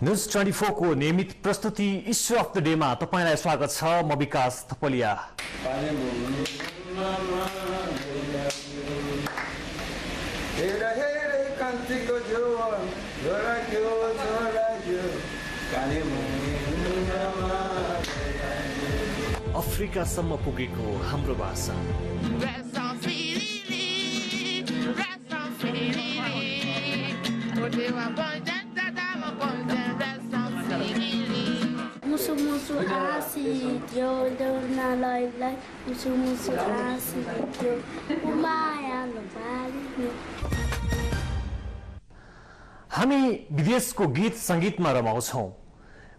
News 24 को नियमित प्रस्तुति इश्यू अफ द डे मा तपाईलाई स्वागत छ। म विकास थपलिया। अफ्रिकासम्म पुगेको हाम्रो भाषा Musuh-musuh asik, nalai-lai, musuh-musuh asik, lumayan lebih. हामी विदेशको गीत संगीतमा रमाउँछौं।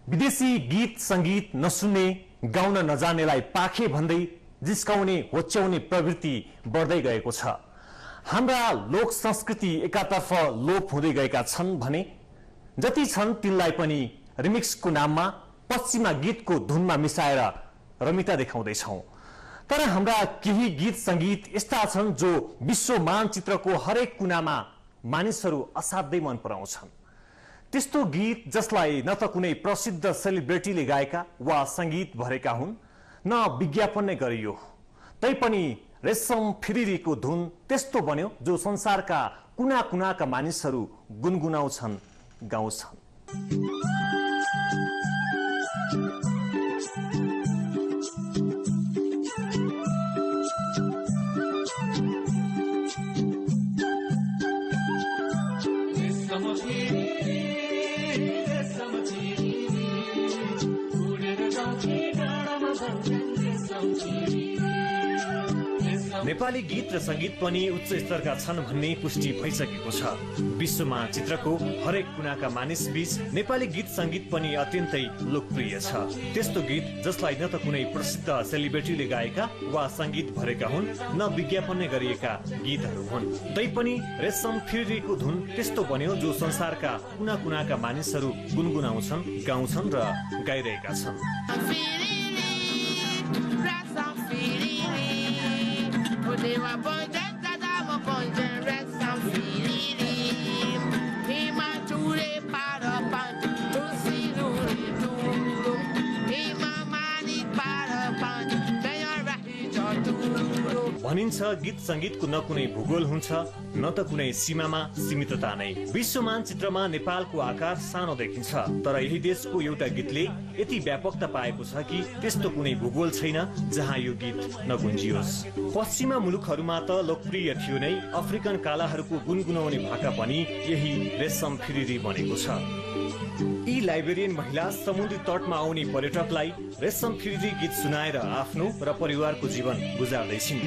विदेशी गीत संगीत नसुन्ने, गाउन नजानेलाई पाखे भन्दै जिस्काउने होच्याउने प्रवृत्ति बढ्दै गएको छ। हाम्रा लोक संस्कृति एकातर्फ लोप हुँदै गएका छन् भने जति छन् तिनलाई पनि रिमिक्सको नाममा पश्चिमा गीतको धुनमा मिसाएर रमिता देखाउँदैछौं। तर हाम्रा केही गीत संगीत यस्ता छन् जो विश्व मानचित्रको हरेक कुनामा मानिसहरू असाध्यै मन पराउँछन्। त्यस्तो गीत जसलाई न त कुनै प्रसिद्ध सेलिब्रिटीले गाएका वा संगीत भरेका हुन्, न विज्ञापन नै गरियो, तैपनि रेशम फिरिरीको धुन त्यस्तो बन्यो जो संसारका कुना कुनाका मानिसहरू गुनगुनाउँछन्, गाउँछन्। नेपाली गीत र संगीत पनि उच्च स्तरका छन् भन्ने पुष्टि भइसकेको छ। विश्व मानचित्रको हरेक कुनाका मानिस बीच नेपाली गीत संगीत पनि अत्यन्तै लोकप्रिय छ। त्यस्तो गीत जसलाई न त कुनै प्रसिद्ध सेलिब्रिटीले गाएका वा संगीत भरेका हुन्, न विज्ञापन नै गरिएका गीतहरू हुन्, तैपनि रेशम फिरिरीको धुन त्यस्तो बन्यो जो संसारका कुना कुनाका मानिसहरू गुनगुनाउँछन्, गाउँछन् र गाइरहेका छन्। भनिन्छ गीत संगीतको न कुनै भूगोल हुन्छ, न त कुनै सीमामा सीमितता नै। विश्व मानचित्रमा नेपालको आकार सानो देखिन्छ, तर यही देशको एउटा गीतले यति व्यापकता पाएको छ कि त्यस्तो कुनै भूगोल छैन जहाँ यो गीत नगुन्जियोस्। पश्चिमा मुलुकहरूमा त लोकप्रिय थियो नै, अफ्रिकन कालाहरूको गुनगुनाउने भाका पनि यही रेशम फिरिरी बनेको छ। यी लाइब्रेरियन महिला समुद्री तटमा आउने पर्यटकलाई रेशम फिरिरी गीत सुनाएर आफ्नो र परिवारको जीवन गुजार्दैछिन्।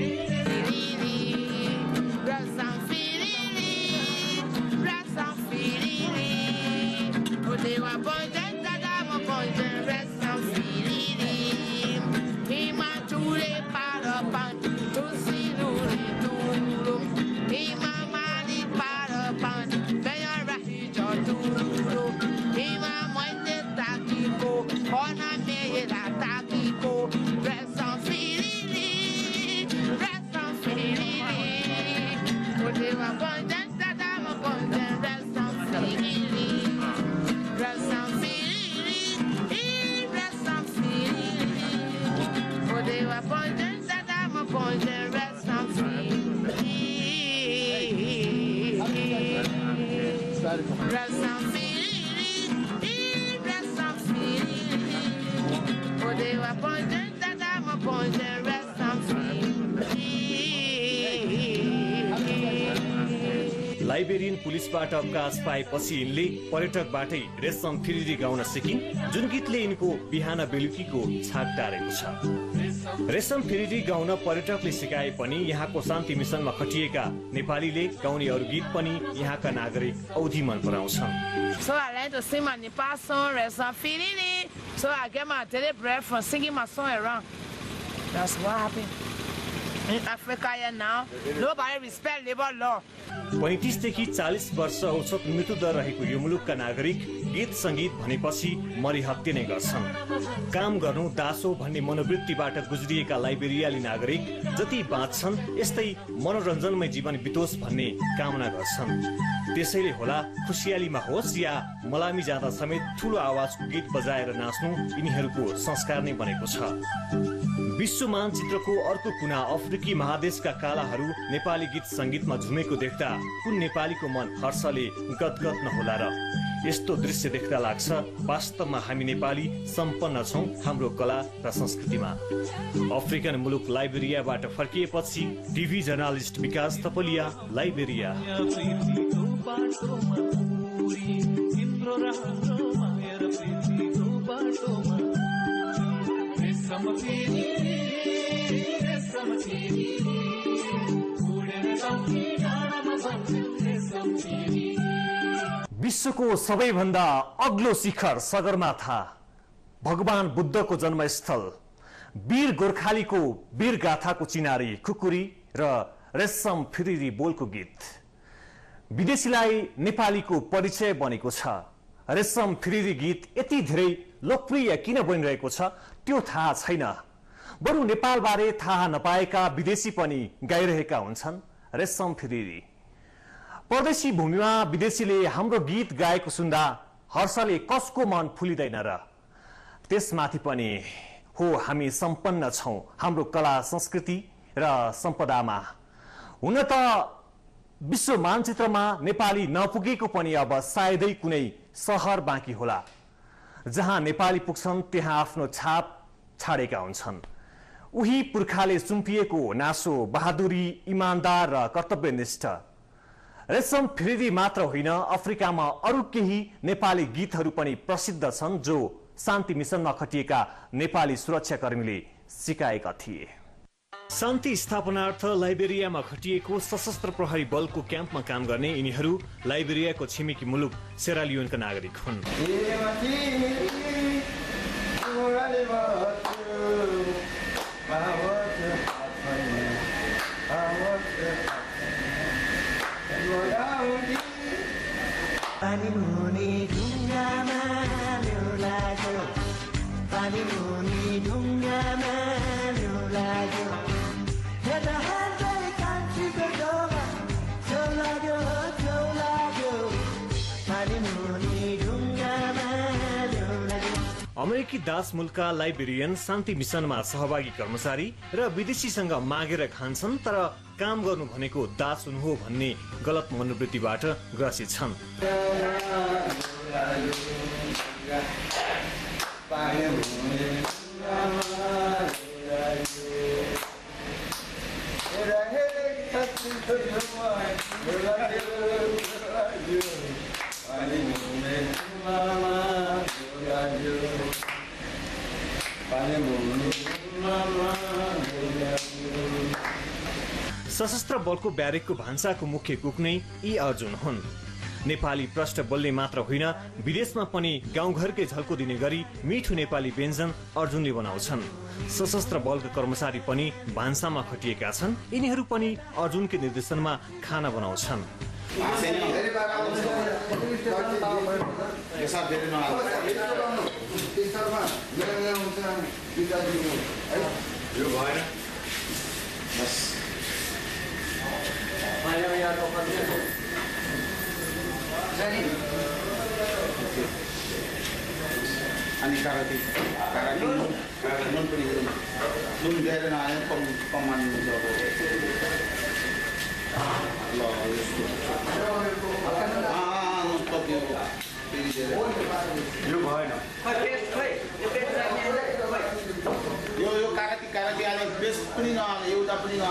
लाइब्रेरियन पुलिसबाट अवकाश पाएपछि यिनले पर्यटकबाटै रेशम फिरिरी गाउन सिकिन्, जुन गीतले यिनको बिहान बेलुकीको छाक टारेको छ। रेशम फिरिरी गाउन पर्यटकले सिकाए पनि यहाँको शान्ति मिसनमा खटिएका नेपालीले गाउने अरू गीत पनि यहाँका नागरिक औधी मन पराउँछन्। So I like to sing my Nepal song, Resan Firiri. So I get my daily bread from singing my song around. That's what happened. In Africa here now, nobody respect labor law. 35 देखि 40 वर्ष औसत मृत्यु दर रहेको यो मुलुकका नागरिक गीत संगीत भनेपछि मरिहत्ते नै गर्छन्। काम गर्नु दासो भन्ने मनोवृत्तिबाट गुज्रिएका लाइबेरियाली नागरिक जति बाँच्छन् यस्तै मनोरञ्जनमय जीवन बितोस् भन्ने कामना गर्छन्। त्यसैले होला खुसियालीमा होस् या मलामी जाँदा समेत ठूलो आवाजको गीत बजाएर नाच्नु यिनीहरूको संस्कार नै बनेको छ। विश्व मानचित्रको अर्को कुना अफ्रिकी महादेशका कालाहरू नेपाली गीत संगीतमा झुमेको देख्दा कुन नेपालीको मन हर्षले गदगद नहोला र? यस्तो दृश्य देख्दा लाग्छ वास्तवमा हामी नेपाली सम्पन्न छौं हाम्रो कला र संस्कृतिमा। अफ्रिकन मुलुक लाइबेरियाबाट फर्किएपछि टिभी जर्नलिस्ट विकास थपलिया, लाइबेरिया। विश्वको सबैभन्दा अग्लो शिखर सगरमाथा, भगवान बुद्धको जन्मस्थल, वीर गोर्खालीको वीर गाथाको चिनारी खुकुरी र रेशम फिरिरी बोलको गीत विदेशीलाई नेपालीको परिचय बनेको छ। रेशम फिरिरी गीत यति धेरै लोकप्रिय किन बनिरहेको छ त्यो थाहा छैन। बरु नेपालबारे थाहा नपाएका विदेशी पनि गाइरहेका हुन्छन् रेशम फिरिरी। परदेशी भूमिमा विदेशीले हाम्रो गीत गाएको सुन्दा हर्षले कसको मन फुलिँदैन र? त्यसमाथि पनि हो हामी सम्पन्न छौं हाम्रो कला संस्कृति र सम्पदामा। हुन त विश्व मानचित्रमा नेपाली नपुगेको पनि अब सायदै कुनै सहर बाँकी होला। जहाँ नेपाली पुग्छन् त्यहाँ आफ्नो छाप छाडेका हुन्छन्। उही पुर्खाले सुम्पिएको नासो, बहादुरी, इमानदार र कर्तव्यनिष्ठ। रेशम फिरिरी मात्र होइन, अफ्रिकामा अरू केही नेपाली गीतहरू पनि प्रसिद्ध छन् जो शान्ति मिसनमा खटिएका नेपाली सुरक्षाकर्मीले सिकाएका थिए। शान्ति स्थापनार्थ लाइबेरियामा खटिएको सशस्त्र प्रहरी बलको क्याम्पमा काम गर्ने यिनीहरू लाइबेरियाको छिमेकी मुलुक सेरालियोनका नागरिक हुन्। अमेरिकी दास मुलका लाइब्रेरियन शान्ति मिसनमा सहभागी कर्मचारी र विदेशीसँग मागेर खान्छन्, तर काम गर्नु भनेको दास हुनु हो भन्ने गलत मनोवृत्तिबाट ग्रसित छन्। सशस्त्र बलको ब्यारेकको भान्साको मुख्य कुक नै यी अर्जुन हुन्। नेपाली प्रष्ट बोल्ने मात्र होइन, विदेशमा पनि गाउँघरकै झल्को दिने गरी मिठो नेपाली व्यञ्जन अर्जुनले बनाउँछन्। सशस्त्र बलका कर्मचारी पनि भान्सामा खटिएका छन्। यिनीहरू पनि अर्जुनकै निर्देशनमा खाना बनाउँछन्। Ani karate non perlu nun dari nanya peman jodoh. Allah untuk dia. Yo boy no. Yo karate ada best puni na, yo dah puni na.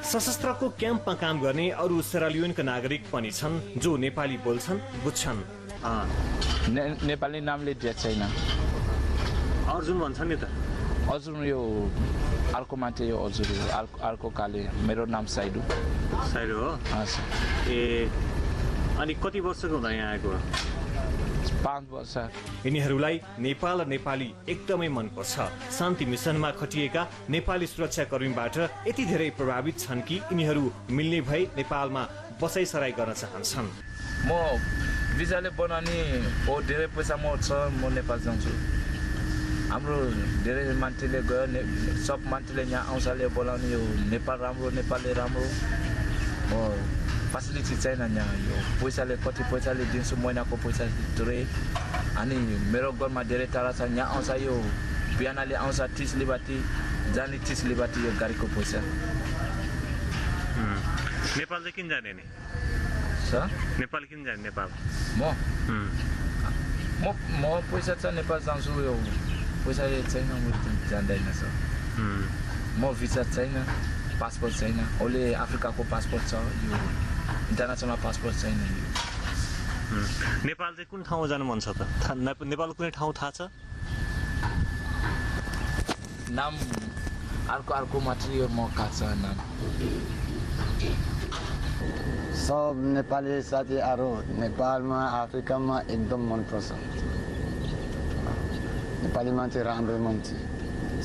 सशस्त्रको क्याम्पमा काम गर्ने अरू सेरालियोनका नागरिक पनि छन् जो नेपाली बोल्छन्, बुझ्छन्। नेपाली नामले दिएको छैन। अर्जुन भन्छ नि त। अर्जुन यो अर्को मान्छे यो अर्जुन अर्को काले। मेरो नाम साइडु। साइडु हो? ए अनि कति वर्षको हुँदा यहाँ आएको? 5 वर्ष। यिनीहरूलाई नेपाल र नेपाली एकदमै मनपर्छ। शान्ति मिसनमा खटिएका नेपाली सुरक्षाकर्मीबाट यति धेरै प्रभावित छन् कि यिनीहरू मिल्ने भई नेपालमा बसाइसराई गर्न चाहन्छन्। म भिजाले बनाउने हो धेरै पैसा म नेपाल जान्छु हाम्रो धेरै मान्छेले गयो सब मान्छेले यहाँ आउँछले बोलाउने यो नेपाल राम्रो नेपालले राम्रो हो फेसिलिटी छैन यहाँ यो पैसाले कति पैसाले दिन्छु महिनाको पैसा तिरै अनि मेरो घरमा धेरै टाढा छ यहाँ आउँछ यो बिहानले आउँछ 30 लिबाटी जाने 30 लिबाटी यो गाडीको पैसा नेपाल चाहिँ किन जाने नि सर नेपाल किन जाने नेपाल म पैसा छ नेपाल जान्छु यो पैसाले छैन म जान्दैन सर म भिसा छैन पासपोर्ट छैन ओले अफ्रिकाको पासपोर्ट छ यो इन्टरनेसनल पासपोर्ट छैन यो नेपाल चाहिँ कुन ठाउँमा जानु मन छ त नेपालको कुनै ठाउँ थाहा छ नाम अर्को मात्रै यो म काट्छ नाम सब नेपाली साथीहरू नेपालमा अफ्रिकामा एकदम मनपर्छ नेपाली मान्छे राम्रो मान्छे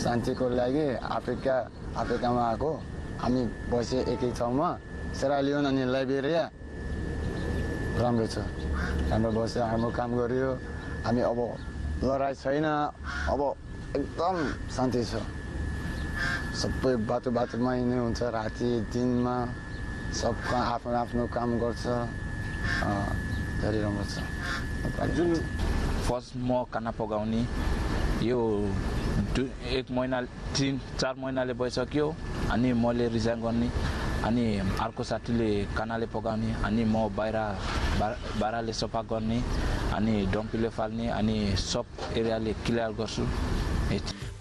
शान्तिको लागि अफ्रिकामा आएको हामी बसे एकै ठाउँमा सेरालियोन अनि लाइबेरिया राम्रो छ राम्रो बस्यो हाम्रो काम गर्यो हामी अब लडाइँ छैन अब एकदम शान्ति छ सबै बाटोमा हिँड्ने हुन्छ राति दिनमा सबका आफ्नो काम गर्छ धेरै राम्रो छ जुन फर्स्ट म खाना पकाउने यो 1 महिना 3-4 महिनाले भइसक्यो अनि मैले रिजाइन गर्ने अनि अर्को साथीले खानाले पकाउने अनि म बाहिरले सफा गर्ने अनि डम्पीले फाल्ने अनि सब एरियाले क्लियर गर्छु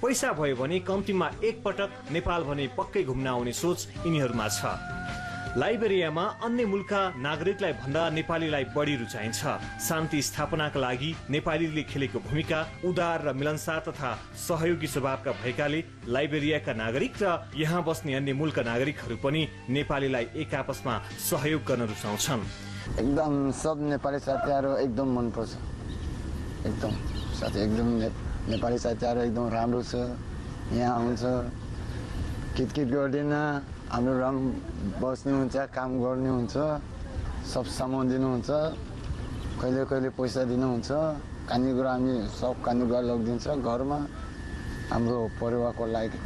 पैसा भयो भने कम्तीमा एक पटक नेपाल भने पक्कै घुम्न आउने सोच यिनीहरूमा छ लाइबेरियामा अन्य मुलुकका नागरिकलाई भन्दा नेपालीलाई बढी रुचाइन्छ शान्ति स्थापनाका लागि नेपालीले खेलेको भूमिका उदार र मिलनसार तथा सहयोगी स्वभावका भएकाले लाइबेरियाका नागरिक र यहाँ बस्ने अन्य मुलुकका नागरिकहरू पनि नेपालीलाई एक आपसमा सहयोग गर्न रुचाउँछन् एकदम सब नेपाली साथीहरू एकदम मनपर्छ एकदम साथी एकदम नेपाली साथीहरू एकदम राम्रो छ यहाँ आउँछ किटकिट गर्दैन हाम्रो बस्नुहुन्छ काम गर्नुहुन्छ सब सामान दिनुहुन्छ कहिले पैसा दिनुहुन्छ खानेकुरा हामी सब खानेकुरा लगिदिन्छ घरमा हाम्रो परिवारको लागि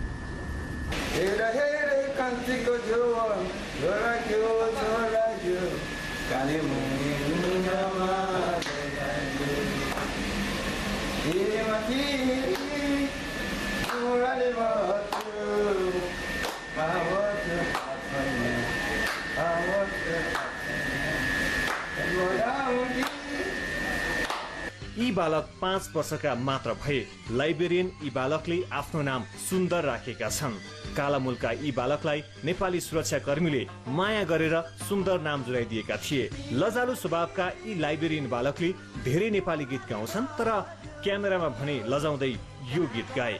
यी बालक 5 वर्षका मात्र भए लाइबेरियन यी बालकले आफ्नो नाम सुन्दर राखेका छन् काला मुलका यी बालकलाई नेपाली सुरक्षा कर्मीले माया गरेर सुन्दर नाम जुराइदिएका थिए लजालु स्वभावका यी लाइबेरियन बालकले धेरै नेपाली गीत गाउँछन् तर क्यामेरामा भने लजाउँदै यो गीत गाए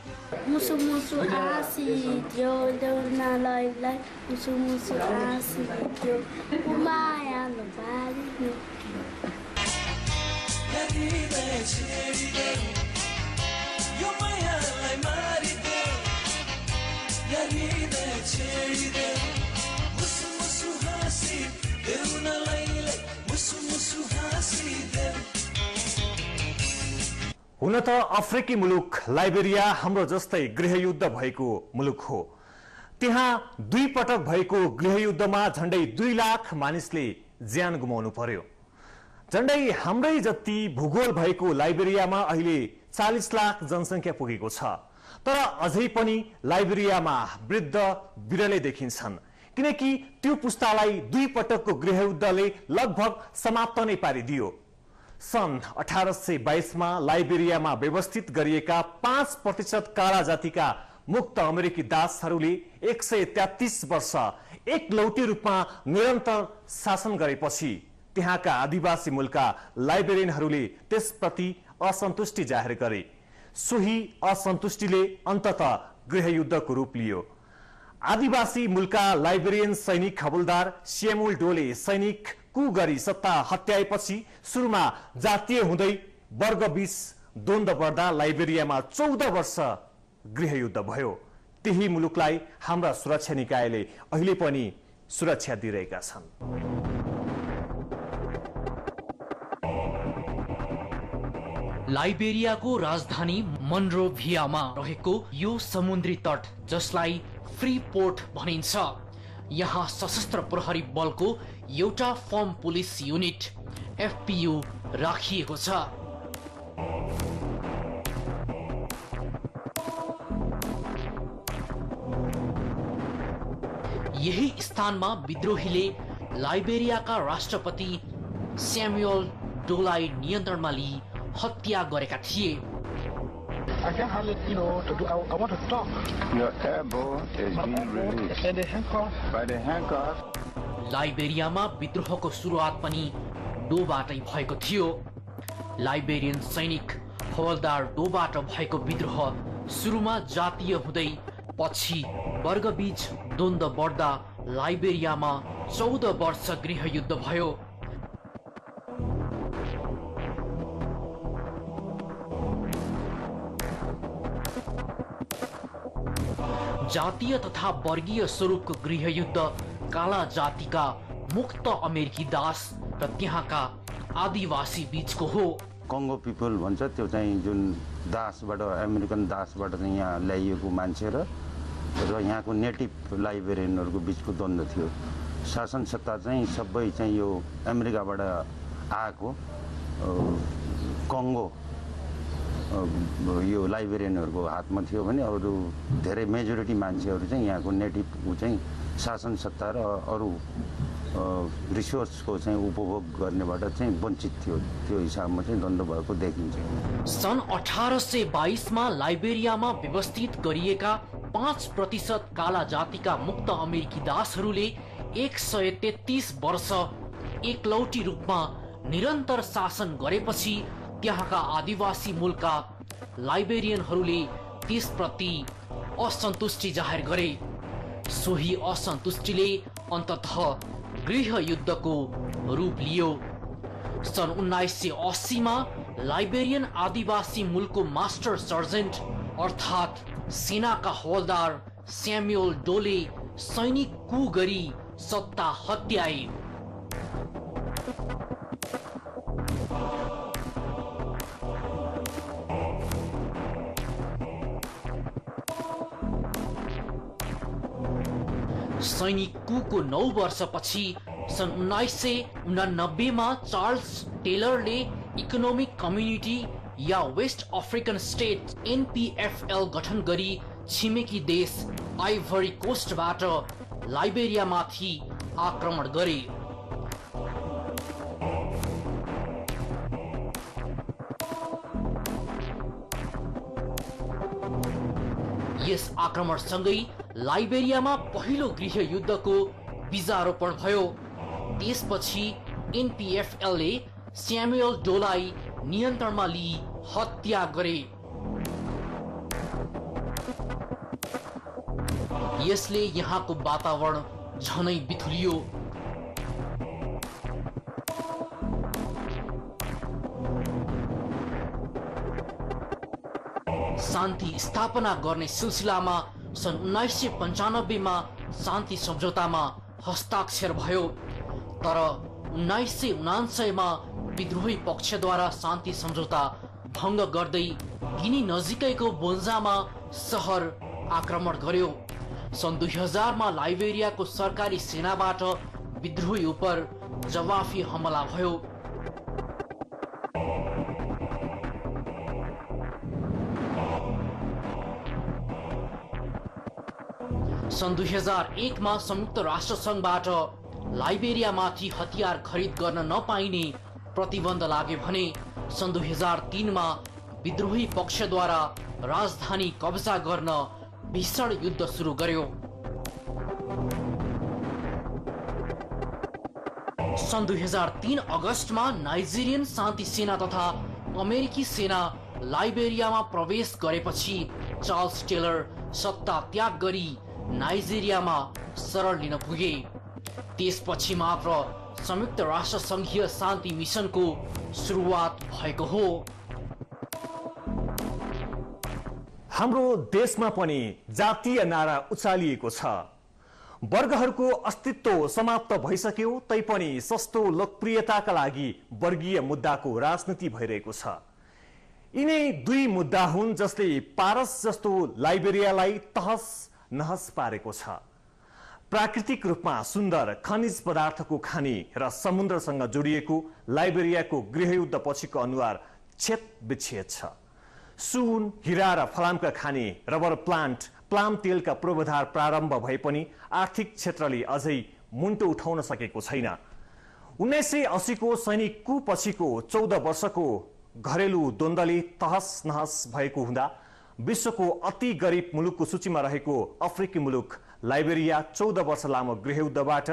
मुसु मुसु हाँसिदियो ल्याउनलाई मुसु मुसु हाँसिदियो मायालो बारी हुन त अफ्रिकी मुलुक लाइबेरिया हाम्रो जस्तै गृहयुद्ध भएको मुलुक हो त्यहाँ 2 पटक भएको गृहयुद्धमा झण्डै 2 लाख मानिसले ज्यान गुमाउनु पर्यो झण्डै हाम्रै जति भूगोल भएको लाइबेरियामा अहिले 40 लाख जनसङ्ख्या पुगेको छ तर अझै पनि लाइबेरियामा वृद्ध बिरलै देखिन्छन् किनकि त्यो पुस्तालाई 2 पटकको गृहयुद्धले लगभग समाप्त नै पारिदियो सन् 1822 मा लाइबेरियामा व्यवस्थित गरिएका 5% काला जातिका मुक्त अमेरिकी दासहरूले 133 वर्ष एकलौटी रूपमा निरन्तर शासन गरेपछि त्यहाँका आदिवासी मुलका लाइबेरियनहरूले त्यसप्रति असन्तुष्टि जाहेर गरे सोही असन्तुष्टिले अन्ततः गृहयुद्धको रूप लियो आदिवासी मुलका लाइबेरियन सैनिक हवलदार स्यामुल डोले सैनिक कु गरी सत्ता हत्याएपछि सुरुमा जातीय हुँदै वर्गबीच द्वन्द बढ्दा लाइबेरियामा 14 वर्ष गृहयुद्ध भयो त्यही मुलुकलाई हाम्रा सुरक्षा निकायले अहिले पनि सुरक्षा दिइरहेका छन् लाइबेरियाको राजधानी मनरोभियामा रहेको यो समुद्री तट जसलाई फ्री पोर्ट भनिन्छ, यहाँ सशस्त्र प्रहरी बलको एउटा फर्म पुलिस युनिट FPU राखिएको छ। यही स्थानमा विद्रोहीले लाइबेरियाका राष्ट्रपति स्यामुएल डोलाई नियन्त्रणमा लिई हत्या गरेका थिए। I can hardly, I want to talk. Your elbow is being released. And the handcuff. By the handcuff. लाइबेरियामा विद्रोहको सुरुवात पनि डोबाटै भएको थियो। लाइबेरियन सैनिक हवलदार डोबाट भएको विद्रोह सुरुमा जातीय हुँदै पछि वर्गबीच द्वन्द्व बढ्दा लाइबेरियामा 14 वर्ष गृहयुद्ध भयो। जातीय तथा वर्गीय स्वरूपको गृहयुद्ध काला जातिका मुक्त अमेरिकी दास र त्यहाँका आदिवासी बीचको हो। कङ्गो पिपल भन्छ, त्यो चाहिँ जुन दासबाट अमेरिकन दासबाट चाहिँ यहाँ ल्याइएको मान्छे र यहाँको नेटिभ लाइब्रेरियनहरूको बिचको द्वन्द्व थियो। शासन सत्ता चाहिँ सबै चाहिँ यो अमेरिकाबाट आएको कङ्गो यो लाइब्रेरियनहरूको हातमा थियो भने अरू धेरै मेजोरिटी मान्छेहरू चाहिँ यहाँको नेटिभ चाहिँ शासन सत्ता र अरू रिसोर्सको चाहिँ उपभोग गर्नेबाट चाहिँ वञ्चित थियो। त्यो हिसाबमा चाहिँ द्वन्द्व भएको देखिन्छ। सन् 1822 मा लाइबेरियामा व्यवस्थित गरिएका 5% काला जातिका मुक्त अमेरिकी दासहरूले 133 वर्ष एकलौटी रूपमा निरन्तर शासन गरेपछि त्यहाँका आदिवासी मूलका लाइबेरियनहरूले त्यसप्रति असन्तुष्टि जाहेर गरे। सोही असन्तुष्टिले अन्ततः गृहयुद्धको रूप लियो। सन् 1980 मा लाइबेरियन आदिवासी मूलको मास्टर सर्जेन्ट अर्थात् सेनाका हवलदार स्यामुएल डोले सैनिक कू गरी सत्ता हत्याए। सैनिक कूको 9 वर्षपछि सन् 1989 मा चार्ल्स टेलरले इकोनोमिक कम्युनिटी या वेस्ट अफ्रिकन स्टेट NPFL गठन गरी छिमेकी देश आइभरी कोस्टबाट लाइबेरियामाथि आक्रमण गरे। यस आक्रमणसँगै लाइबेरियामा पहिलो गृहयुद्धको बीजारोपण भयो। त्यसपछि NPFL ले स्यामुएल डोलाई नियन्त्रणमा लिई हत्या गरे। यसले यहाँको वातावरण झनै बिथुलियो। शान्ति स्थापना गर्ने सिलसिलामा सन् 1995 मा शान्ति सम्झौतामा हस्ताक्षर भयो, तर 1999 मा विद्रोही पक्षद्वारा शान्ति सम्झौता भङ्ग गर्दै गिनी नजिकैको बोन्जामा सहर आक्रमण गर्यो। सन् 2000 मा लाइबेरियाको सरकारी सेनाबाट विद्रोही उप जवाफी हमला भयो। सन् 2001 मा संयुक्त राष्ट्र संघबाट लाइबेरियामाथि हतियार खरिद गर्न नपाइने प्रतिबन्ध लाग्यो भने सन् 2003 मा विद्रोही पक्षद्वारा राजधानी कब्जा गर्न भीषण युद्ध सुरु गर्यो। सन् 2003 अगस्टमा नाइजेरियन शान्ति सेना तथा अमेरिकी सेना लाइबेरियामा प्रवेश गरेपछि चार्ल्स टेलर सत्ता त्याग गरी नाइजेरियामा शरण लिन पुगे। त्यसपछि मात्र संयुक्त राष्ट्र संघीय शान्ति मिसनको सुरुवात भएको हो। हाम्रो देशमा पनि जातीय नारा उचालिएको छ। वर्गहरूको अस्तित्व समाप्त भइसक्यो, तैपनि सस्तो लोकप्रियताका लागि वर्गीय मुद्दाको राजनीति भइरहेको छ। यिनै दुई मुद्दा हुन् जसले पारस जस्तो लाइबेरियालाई तहस नहस पारेको छ। प्राकृतिक रूपमा सुन्दर खनिज पदार्थको खानी र समुद्रसँग जोडिएको लाइबेरियाको गृहयुद्ध पछिको अनुहार छेद विच्छेद छ। सुन, हिरा र फलामका खानी, रबर प्लान्ट, प्लाम तेलका पूर्वाधार प्रारम्भ भए पनि आर्थिक क्षेत्रले अझै मुन्टो उठाउन सकेको छैन। 1980 को सैनिक कू पछिको 14 वर्षको घरेलु द्वन्द्वले तहस नहस भएको हुँदा विश्वको अति गरिब मुलुकको सूचीमा रहेको अफ्रिकी मुलुक लाइबेरिया 14 वर्ष लामो गृहयुद्धबाट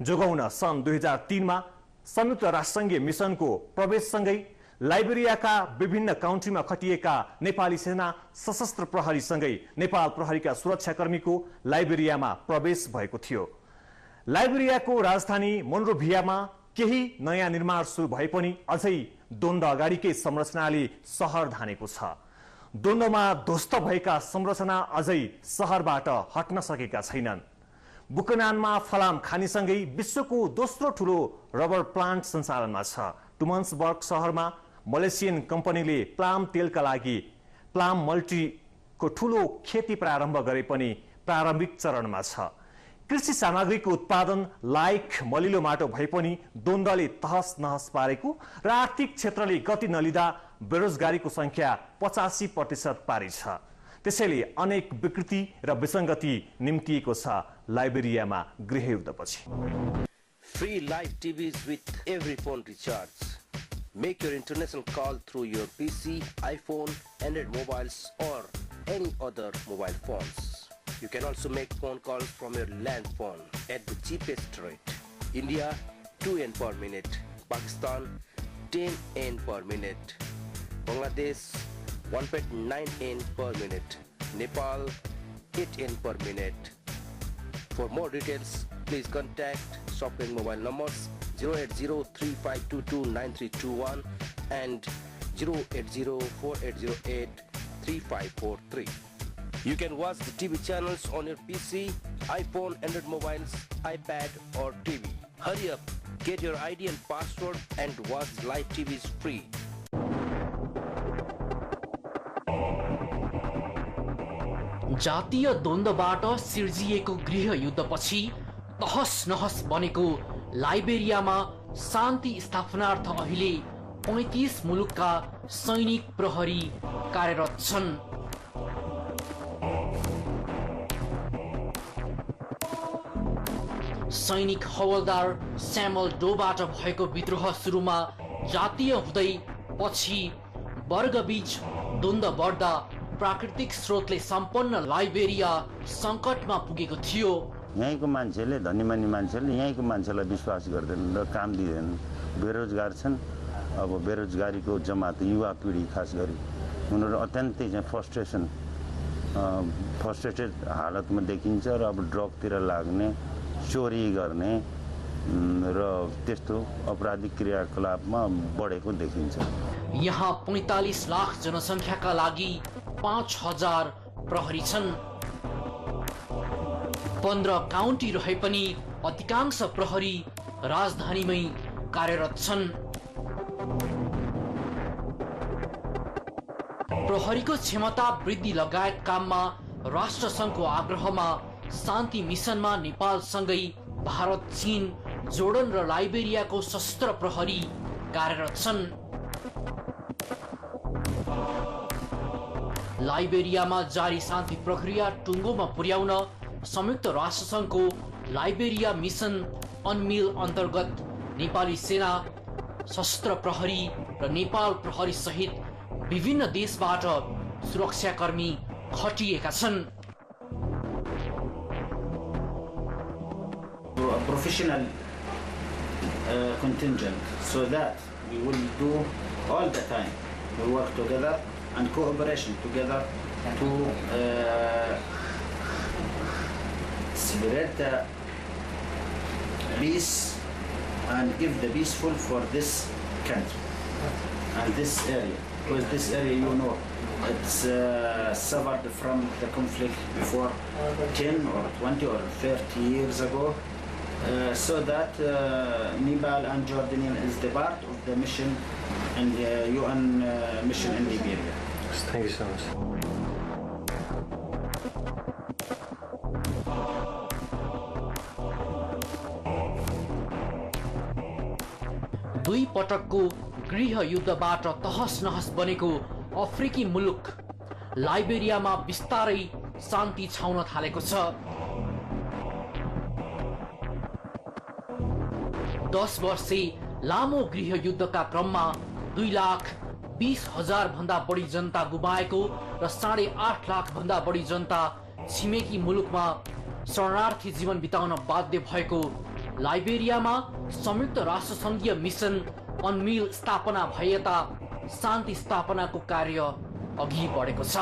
जोगाउन सन् 2003 मा संयुक्त राष्ट्रसङ्घीय मिसनको प्रवेशसँगै लाइबेरियाका विभिन्न काउन्ट्रीमा खटिएका नेपाली सेना सशस्त्र प्रहरीसँगै नेपाल प्रहरीका सुरक्षाकर्मीको लाइबेरियामा प्रवेश भएको थियो। लाइबेरियाको राजधानी मोन्रोभियामा केही नयाँ निर्माण सुरु भए पनि अझै द्वन्द्व अगाडिकै संरचनाले सहर धानेको छ। द्वन्द्वमा ध्वस्त भएका संरचना अझै सहरबाट हट्न सकेका छैनन्। बुकनानमा फलाम खानीसँगै विश्वको दोस्रो ठूलो रबर प्लान्ट सञ्चालनमा छ। टुमन्सबर्ग सहरमा मलेसियन कम्पनीले प्लाम तेलका लागि प्लाम मल्टीको ठूलो खेती प्रारम्भ गरे पनि प्रारम्भिक चरणमा छ। कृषि सामग्रीको उत्पादन लायक मलिलो माटो भए पनि द्वन्द्वले तहस नहस पारेको र आर्थिक क्षेत्रले गति नलिँदा बेरोजगारीको संख्या 85% पारी छ। त्यसैले अनेक विकृति र विसङ्गति निम्तिएको छ लाइबेरियामा गृहयुद्धपछि। Free live TVs with every phone recharge. Make your international call through your PC, iPhone, Android mobiles or any other mobile phones. You can also make phone calls from your land phone at the cheapest rate. India 2 N per minute, Pakistan 10 N per minute, Bangladesh 1.9 N per minute, Nepal 8 N per minute. For more details, please contact Shopping mobile numbers 08035229321 and 08048083543. You can watch the TV channels on your PC, iPhone, Android mobiles, iPad or TV. Hurry up, get your ID and password and watch live TVs free. जातीय द्वन्द्वबाट सिर्जिएको गृहयुद्धपछि तहस नहस बनेको लाइबेरियामा शान्ति स्थापनार्थ अहिले 35 मुलुकका सैनिक प्रहरी कार्यरत छन्। सैनिक हवलदार स्यामुअल डोबाट भएको विद्रोह सुरुमा जातीय हुँदै पछि वर्गबीच द्वन्द्व बढ्दा प्राकृतिक स्रोतले सम्पन्न लाइबेरिया सङ्कटमा पुगेको थियो। यहीँको मान्छेले धनीमानी मान्छेले यहीँको मान्छेलाई विश्वास गर्दैनन् र काम दिँदैनन्। बेरोजगार छन्। अब बेरोजगारीको जमात युवा पिँढी खास गरी उनीहरू अत्यन्तै चाहिँ फ्रस्ट्रेटेड हालतमा देखिन्छ र अब ड्रगतिर लाग्ने, चोरी गर्ने र त्यस्तो अपराधिक क्रियाकलापमा बढेको देखिन्छ। यहाँ 45 लाख जनसङ्ख्याका लागि 5000 प्रहरी छन्। 15 काउन्टी रहे पनि अधिकांश प्रहरी राजधानीमै कार्यरत छन्। प्रहरीको क्षमता वृद्धि लगायत काममा राष्ट्रसङ्घको आग्रहमा शान्ति मिसनमा नेपालसँगै भारत, चीन, जोर्डन र लाइबेरियाको सशस्त्र प्रहरी कार्यरत छन्। लाइबेरियामा जारी शान्ति प्रक्रिया टुङ्गोमा पुर्याउन संयुक्त राष्ट्रसङ्घको लाइबेरिया मिसन अनमिल अन्तर्गत नेपाली सेना, सशस्त्र प्रहरी र नेपाल प्रहरी सहित विभिन्न देशबाट सुरक्षाकर्मी खटिएका छन्। A professional contingent, so that we will do all the time. We work together and cooperation together to spread the peace and give the peaceful for this country and this area, because this area, you know, it's suffered from the conflict before 10 or 20 or 30 years ago. So that Nepal and Jordanian is the part of the mission in the UN mission in Liberia. Thank you so much. दुई पटकको गृह युद्धबाट तहस नहस बनेको अफ्रिकी मुलुक लाइबेरियामा बिस्तारै शान्ति छाउन थालेको छ। 10 वर्षे लामो गृह युद्धका क्रममा 2,20,000 भन्दा बढी जनता गुमाएको र 8.5 लाख भन्दा बढी जनता छिमेकी मुलुकमा शरणार्थी जीवन बिताउन बाध्य भएको लाइबेरियामा संयुक्त राष्ट्र संघीय मिशन अनमिल स्थापना भए यता शान्ति स्थापनाको कार्य अघि बढेको छ।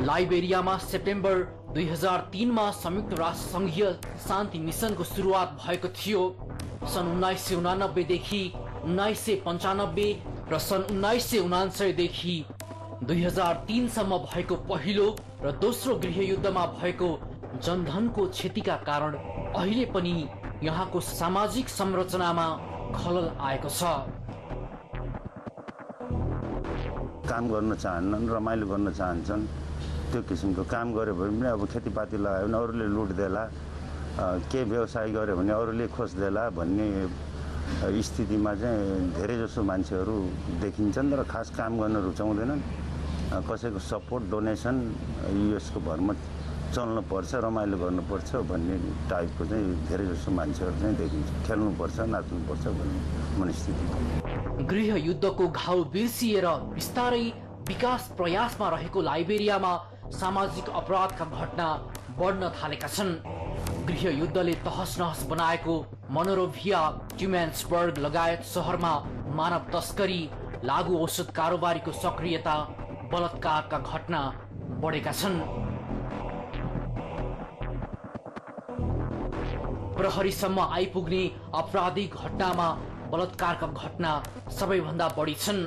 लाइबेरियामा सेप्टेम्बर 2003 मा संयुक्त राष्ट्र संघीय शान्ति मिशनको सुरुवात भएको थियो। सन् 1989 देखि 1995 र सन् 1999 देखि 2003 सम्म भएको पहिलो र दोस्रो गृह युद्धमा भएको जनधनको क्षतिका कारण अहिले पनि यहाँको सामाजिक संरचनामा खलल आएको छ। काम गर्न चाहन्छन्, रमाइलो गर्न चाहन्छन्, त्यो किसिमको काम गर्यो भने पनि अब खेतीपाती लगायो भने अरूले लुट देला, के व्यवसाय गर्यो भने अरूले खोज देला भन्ने स्थितिमा चाहिँ धेरै जसो मान्छेहरू देखिन्छन् र खास काम गर्न रुचाउँदैनन्। कसैको सपोर्ट डोनेसन यसको भरमा चल्नुपर्छ, रमाइलो गर्नुपर्छ भन्ने टाइपको चाहिँ धेरै जसो मान्छेहरू चाहिँ देखिन्छ। खेल्नुपर्छ, नाच्नुपर्छ भन्ने मनस्थिति। गृह युद्धको घाउ बिर्सिएर बिस्तारै विकास प्रयासमा रहेको लाइबेरियामा सामाजिक अपराधका घटना बढ्न थालेका छन्। गृह युद्धले तहस नहस बनाएको मोनरोभिया, जोहान्सबर्ग लगायत शहरमा मानव तस्करी, लागु औषध कारोबारीको सक्रियता, बलात्कारका घटना बढेका छन्। प्रहरीसम्म आइपुग्ने आपराधिक घटनामा बलात्कारका घटना सबैभन्दा बढी छन्।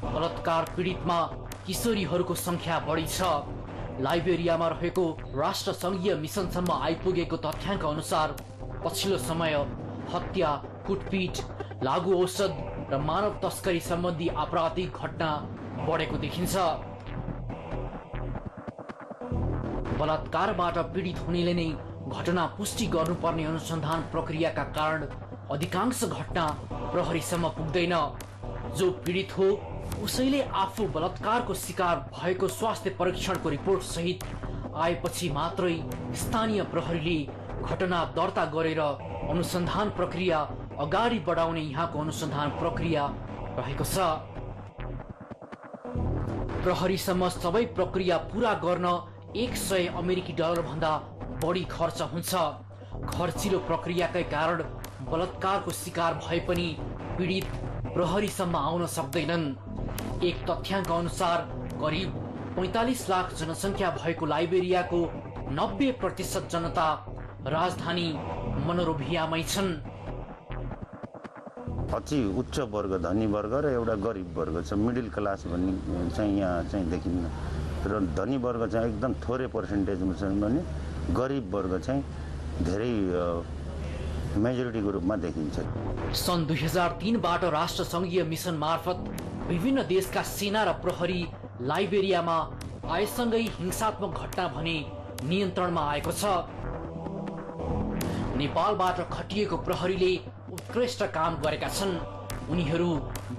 बलात्कार पीडितमा किशोरीहरूको संख्या बढी छ। लाइबेरियामा रहेको राष्ट्र संघीय मिशनसम्म आइपुगेको तथ्याङ्क अनुसार पछिल्लो समय हत्या, कुटपिट, लागु औषध र मानव तस्करी सम्बन्धी आपराधिक घटना बढेको देखिन्छ। बलात्कारबाट पीडित हुनेले नै घटना पुष्टि गर्नुपर्ने अनुसन्धान प्रक्रियाका कारण अधिकांश घटना प्रहरीसम्म पुग्दैन। जो पीडित हो उसैले आफू बलात्कारको शिकार भएको स्वास्थ्य परीक्षणको रिपोर्ट सहित आएपछि मात्रै स्थानीय प्रहरीले घटना दर्ता गरेर अनुसन्धान प्रक्रिया अगाडि बढाउने यहाँको अनुसन्धान प्रक्रिया रहेको छ। प्रहरीसम्म सबै प्रक्रिया पूरा गर्न $100 अमेरिकी भन्दा बढी खर्च हुन्छ। खर्चिलो प्रक्रियाकै कारण बलात्कारको शिकार भए पनि पीडित प्रहरीसम्म आउन सक्दैनन्। एक तथ्याङ्क अनुसार करिब 45 लाख जनसङ्ख्या भएको लाइबेरियाको 90% जनता राजधानी मोनरोभियामै छन्। अति उच्च वर्ग, धनी वर्ग र एउटा गरिब वर्ग छ। मिडल क्लास भन्ने चाहिँ यहाँ चाहिँ देखिन्न र धनी वर्ग चाहिँ एकदम थोरै पर्सेन्टेजमा छन् भने गरिब वर्ग चाहिँ धेरै मेजोरिटीको रूपमा देखिन्छ। सन् 2003 बाट राष्ट्र संघीय मिशन मार्फत विभिन्न देशका सेना र प्रहरी लाइबेरियामा आएसँगै हिंसात्मक घटना भने नियन्त्रणमा आएको छ। नेपालबाट खटिएको प्रहरीले उत्कृष्ट काम गरेका छन्। उनीहरू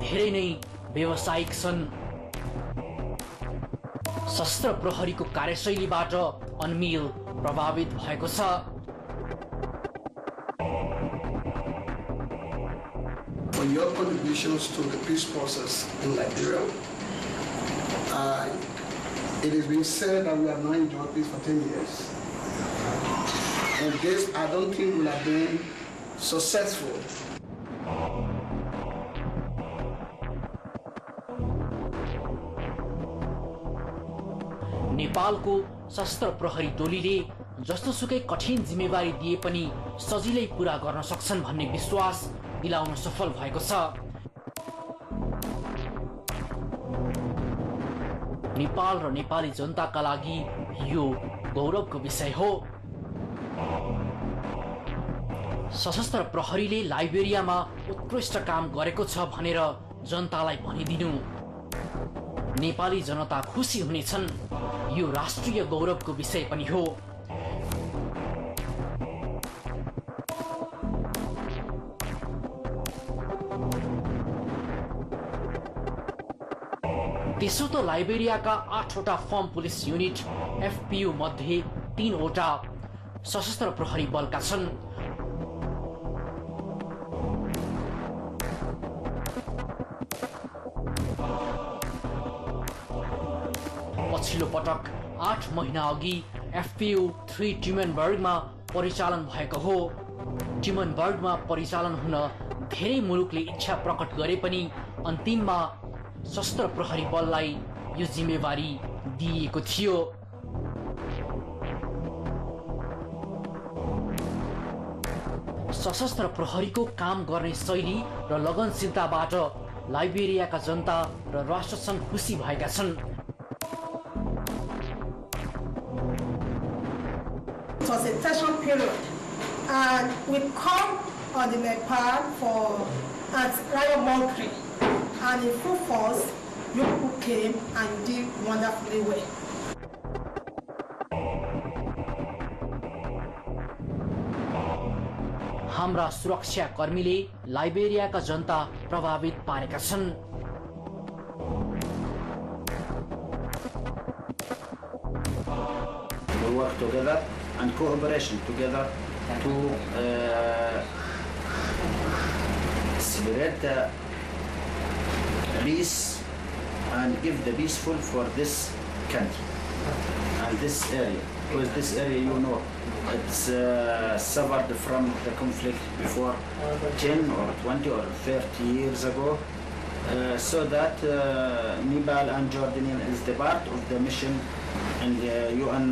धेरै नै व्यावसायिक छन्। सशस्त्र प्रहरीको कार्यशैलीबाट अनमिल प्रभावित भएको छ। For your contributions to the peace process in Liberia. It has been said that we have not enjoyed peace for 10 years. And this, I don't think, will have been successful. नेपालको सशस्त्र प्रहरी टोलीले जस्तोसुकै कठिन जिम्मेवारी दिए पनि सजिलै पूरा गर्न सक्छन् भन्ने विश्वास दिलाउन सफल भएको छ। नेपाल र नेपाली जनताका लागि यो गौरवको विषय हो। सशस्त्र प्रहरीले लाइबेरियामा उत्कृष्ट काम गरेको छ भनेर जनतालाई भनिदिनु। नेपाली जनता खुसी हुनेछन्, यो राष्ट्रिय गौरवको विषय पनि हो। त्यसो त लाइबेरियाका 8वटा फर्म पुलिस युनिट FPU मध्ये 3वटा सशस्त्र प्रहरी बलका छन्। पछिल्लो पटक 8 महिना अघि FPU 3 ट्युमेनबर्गमा परिचालन भएको हो। ट्युमेनबर्गमा परिचालन हुन धेरै मुलुकले इच्छा प्रकट गरे पनि अन्तिममा सशस्त्र प्रहरी बललाई यो जिम्मेवारी दिइएको थियो। सशस्त्र प्रहरीको काम गर्ने शैली र लगनशीलताबाट लाइबेरियाका जनता र राष्ट्रसङ्घ खुसी भएका छन्। It was a tension period, and we come on the Nepal for riot mockery, and in full force, you people came and did wonderfully well. हाम्रा सुरक्षा कर्मीले लाइबेरियाका जनता प्रभावित पारेका छन्। We work together and cooperation together to celebrate the peace and give the peaceful for this country and this area, because this area, you know, it's suffered from the conflict before 10 or 20 or 30 years ago, so that Nepal and Jordan is the part of the mission and the UN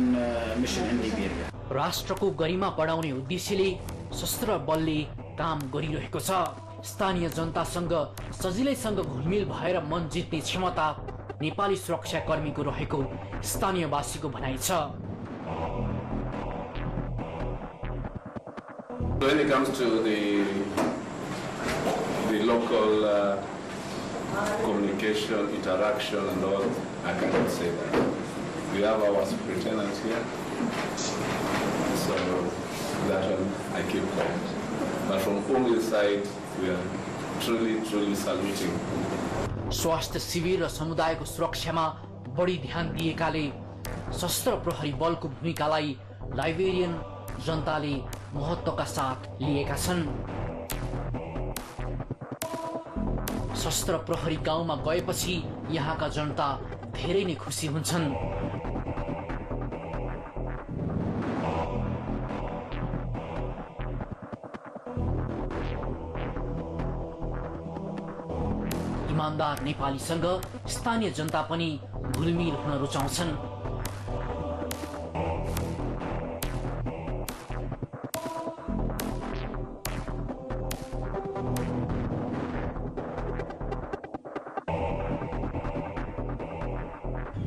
mission in Liberia. राष्ट्रको गरिमा बढाउने उद्देश्यले सशस्त्र बलले काम गरिरहेको छ। स्थानीय जनतासँग सजिलैसँग घुलमिल भएर मन जित्ने क्षमता नेपाली सुरक्षा कर्मीको रहेको स्थानीयवासीको भनाइ छ। When it comes to the local communication, interaction and all, I cannot say that. We have our superintendent here, so that one I keep quiet. But from Congo side, we are truly saluting. स्वास्थ्य शिविर र समुदायको सुरक्षामा बढी ध्यान दिएकाले सशस्त्र प्रहरी बलको भूमिकालाई लाइबेरियन जनताले महत्त्वका साथ लिएका छन्। सशस्त्र प्रहरी गाउँमा गएपछि यहाँका जनता धेरै नै खुसी हुन्छन्। इमानदार नेपालीसँग स्थानीय जनता पनि घुलमिल हुन रुचाउँछन्।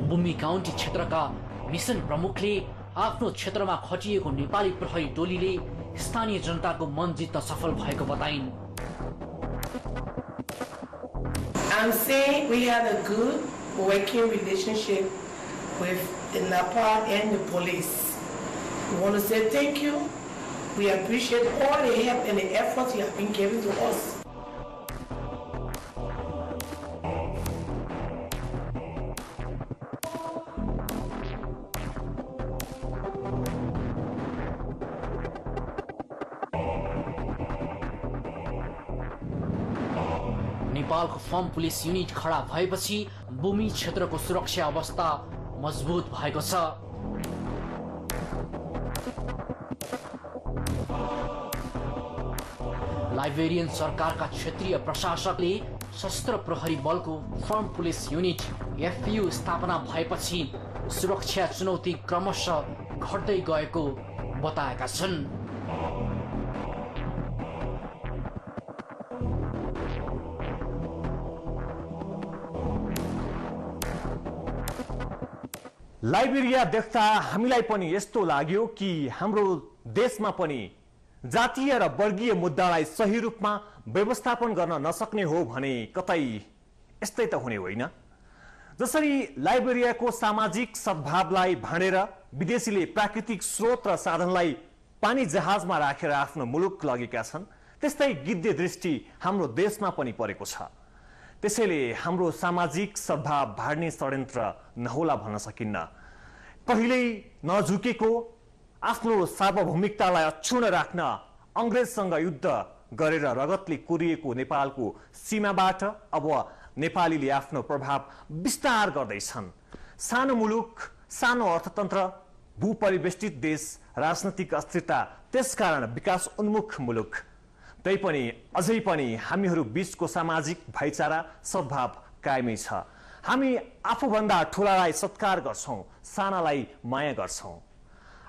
बुम्बी काउन्टी क्षेत्रका मिसन प्रमुखले आफ्नो क्षेत्रमा खटिएको नेपाली प्रहरी टोलीले स्थानीय जनताको मन जित्न सफल भएको बताइन्। I'm saying we had a good working relationship with the Nepal and the police. We want to say thank you. We appreciate all the help and the effort you have been giving to us. नेपालको form police unit खडा भएपछि भूमि क्षेत्रको सुरक्षा अवस्था मजबुत भएको छ। लाइबेरियन सरकारका क्षेत्रीय प्रशासकले सशस्त्र प्रहरी बलको फर्म पुलिस युनिट FPU स्थापना भएपछि सुरक्षा चुनौती क्रमशः घट्दै गएको बताएका छन्। लाइबेरिया देख्दा हामीलाई पनि यस्तो लाग्यो कि हाम्रो देशमा पनि जातीय र वर्गीय मुद्दालाई सही रूपमा व्यवस्थापन गर्न नसक्ने हो भने कतै यस्तै त हुने होइन। जसरी लाइबेरियाको सामाजिक सद्भावलाई भाँडेर विदेशीले प्राकृतिक स्रोत र साधनलाई पानी जहाजमा राखेर आफ्नो मुलुक लगेका छन्, त्यस्तै गिद्धे दृष्टि हाम्रो देशमा पनि परेको छ। त्यसैले हाम्रो सामाजिक सद्भाव भाड्ने षड्यन्त्र नहोला भन्न सकिन्न। कहिल्यै नझुकेको आफ्नो सार्वभौमिकतालाई अक्षुण्ण राख्न अंग्रेजसँग युद्ध गरेर रगतले कोरिएको नेपालको सीमाबाट अब नेपालीले आफ्नो प्रभाव विस्तार गर्दैछन्। सानो मुलुक, सानो अर्थतन्त्र, भूपरिवेष्टित देश, राजनैतिक अस्थिरता, त्यसकारण विकास उन्मुख मुलुक। तैपनि अझै पनि हामीहरू बीचको सामाजिक भाइचारा सद्भाव कायमै छ। हामी आफूभन्दा ठूलालाई सत्कार गर्छौं, सानालाई माया गर्छौं,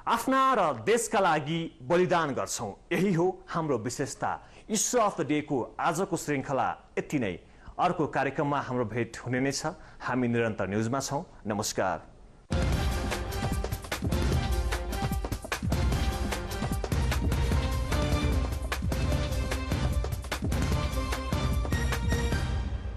आफ्ना र देशका लागि बलिदान गर्छौं। यही हो हाम्रो विशेषता। इश्यू अफ द डे को आजको श्रृंखला यति नै। अर्को कार्यक्रममा हाम्रो भेट हुने नै छ। हामी निरन्तर न्यूजमा छौं। नमस्कार।